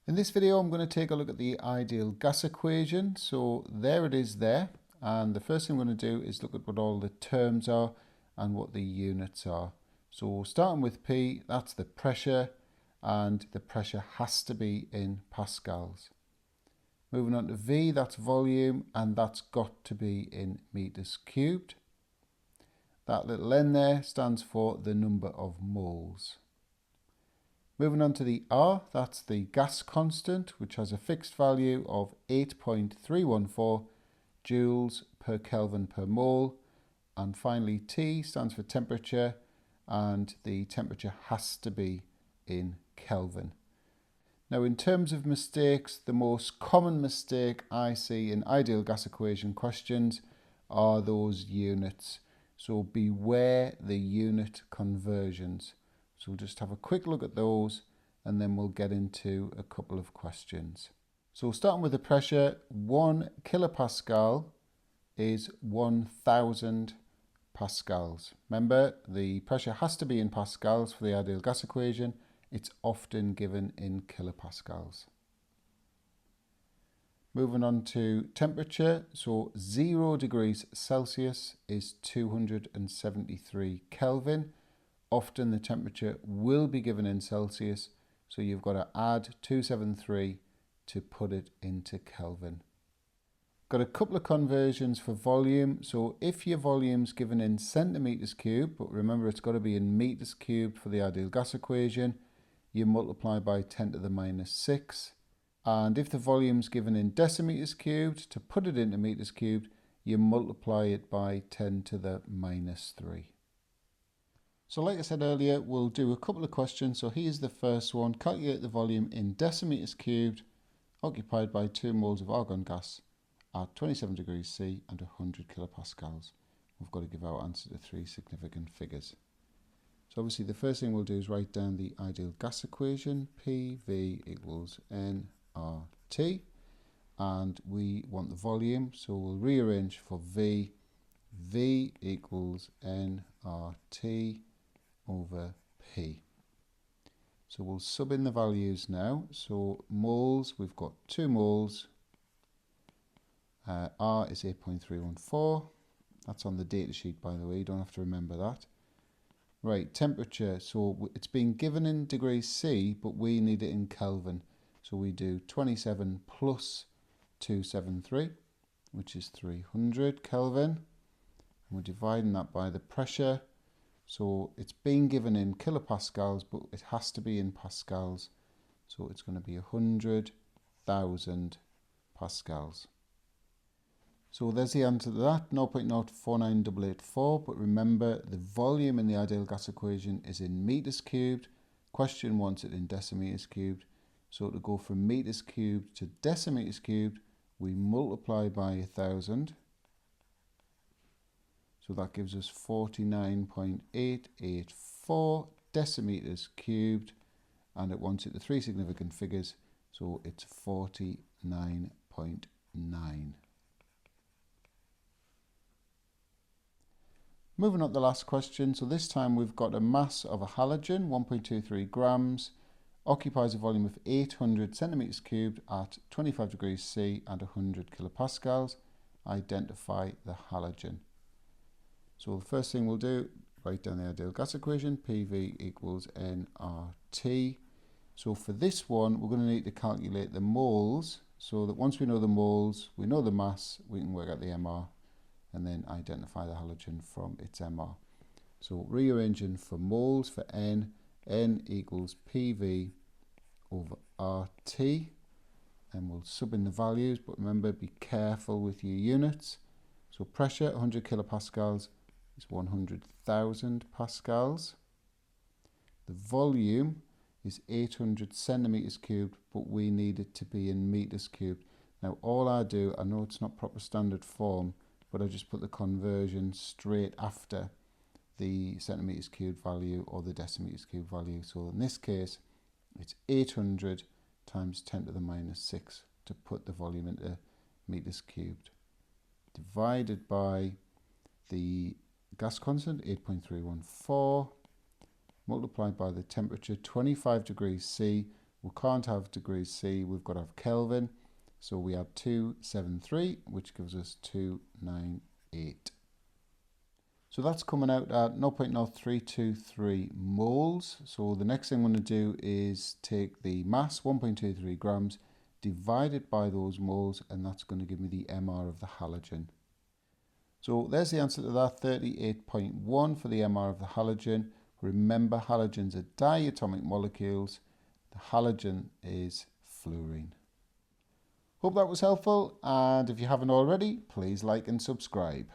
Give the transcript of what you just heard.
In this video, I'm going to take a look at the ideal gas equation. So there it is there. And the first thing I'm going to do is look at what all the terms are and what the units are. So starting with P, that's the pressure, and the pressure has to be in pascals. Moving on to V, that's volume, and that's got to be in meters cubed. That little n there stands for the number of moles. Moving on to the R, that's the gas constant, which has a fixed value of 8.314 joules per Kelvin per mole. And finally, T stands for temperature, and the temperature has to be in Kelvin. Now, in terms of mistakes, the most common mistake I see in ideal gas equation questions are those units. So beware the unit conversions. So we'll just have a quick look at those and then we'll get into a couple of questions. So starting with the pressure, 1 kilopascal is 1000 pascals. Remember, the pressure has to be in pascals for the ideal gas equation. It's often given in kilopascals. Moving on to temperature, so 0 degrees Celsius is 273 Kelvin. Often the temperature will be given in Celsius, so you've got to add 273 to put it into Kelvin. Got a couple of conversions for volume, so if your volume's given in centimetres cubed, but remember it's got to be in meters cubed for the ideal gas equation, you multiply by 10 to the minus 6. And if the volume's given in decimeters cubed, to put it into meters cubed, you multiply it by 10 to the minus 3. So like I said earlier, we'll do a couple of questions. So here's the first one. Calculate the volume in decimeters cubed occupied by 2 moles of argon gas at 27 degrees C and 100 kilopascals. We've got to give our answer to 3 significant figures. So obviously the first thing we'll do is write down the ideal gas equation, PV equals nRT, and we want the volume, so we'll rearrange for V. V equals nRT over P. So we'll sub in the values now. So moles, we've got 2 moles. R is 8.314. That's on the data sheet, by the way, you don't have to remember that. Right, temperature, so it's been given in degrees C, but we need it in Kelvin. So we do 27 plus 273, which is 300 Kelvin. And we're dividing that by the pressure. So it's been given in kilopascals, but it has to be in pascals. So it's going to be 100,000 pascals. So there's the answer to that, 0.049884, but remember the volume in the ideal gas equation is in meters cubed. Question wants it in decimeters cubed. So to go from meters cubed to decimeters cubed, we multiply by 1000. So that gives us 49.884 decimeters cubed, and it wants it to 3 significant figures, so it's 49.9. Moving on to the last question, so this time we've got a mass of a halogen, 1.23 grams, occupies a volume of 800 centimeters cubed at 25 degrees C and 100 kilopascals. Identify the halogen. So the first thing we'll do, write down the ideal gas equation, PV equals nRT. So for this one, we're going to need to calculate the moles, so that once we know the moles, we know the mass, we can work out the MR, and then identify the halogen from its MR. So rearranging for moles for N equals PV over RT, and we'll sub in the values, but remember, be careful with your units. So pressure, 100 kilopascals, is 100,000 pascals. The volume is 800 centimeters cubed, but we need it to be in meters cubed. Now all I do, I know it's not proper standard form, but I just put the conversion straight after the centimeters cubed value or the decimeters cubed value. So in this case, it's 800 times 10 to the minus 6 to put the volume into meters cubed, divided by the gas constant, 8.314, multiplied by the temperature, 25 degrees C. We can't have degrees C, we've got to have Kelvin. So we add 273, which gives us 298. So that's coming out at 0.0323 moles. So the next thing I'm going to do is take the mass, 1.23 grams, divide it by those moles, and that's going to give me the MR of the halogen. So there's the answer to that, 38.1 for the MR of the halogen. Remember, halogens are diatomic molecules. The halogen is fluorine. Hope that was helpful, and if you haven't already, please like and subscribe.